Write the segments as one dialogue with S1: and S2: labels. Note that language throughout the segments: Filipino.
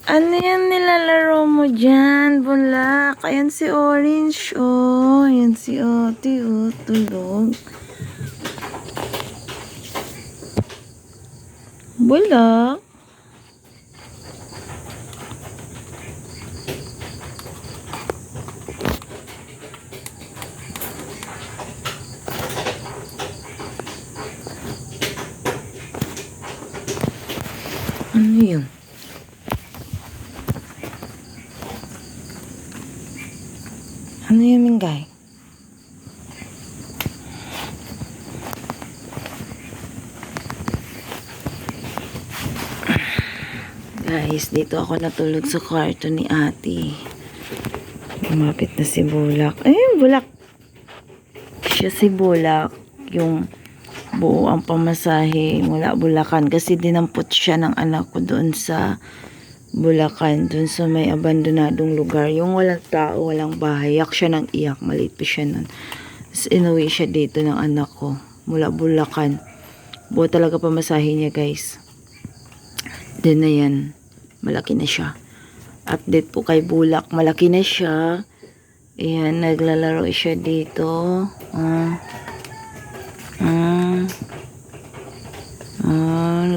S1: Ano yan nilalaro mo dyan, bulak? Ayan si Orange, oh. Ayan si Ate, oh. Tulog. Bulak? Ano yun? Ano yun, Mingay? Guys, dito ako natulog sa kwarto ni Ate. Lumapit na si Bulak. Ayun, Bulak. Siya si Bulak. Yung buo ang pamasahe mula Bulacan. Kasi dinampot siya ng anak ko doon sa Bulacan. Doon sa may abandonadong lugar. Yung walang tao, walang bahay. Iyak siya ng iyak. Maliit pa siya nun. Tapos inuwi siya dito ng anak ko. Mula Bulacan. Buo talaga pamasahe niya, guys. Din na yan. Malaki na siya. Update po kay Bulak. Malaki na siya. Ayan, naglalaro siya dito.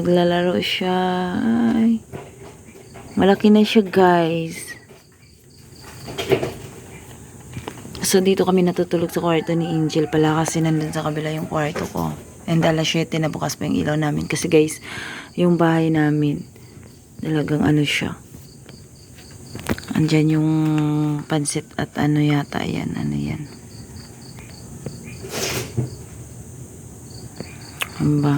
S1: Naglalaro siya. Ay. Malaki na siya, guys. So, dito kami natutulog sa kwarto ni Angel pala kasi nandun sa kabila yung kwarto ko. And alas 7 na bukas pa yung ilaw namin. Kasi, guys, yung bahay namin, talagang ano siya. Andyan yung pansit at ano yata yan. Ano yan. Ano ba?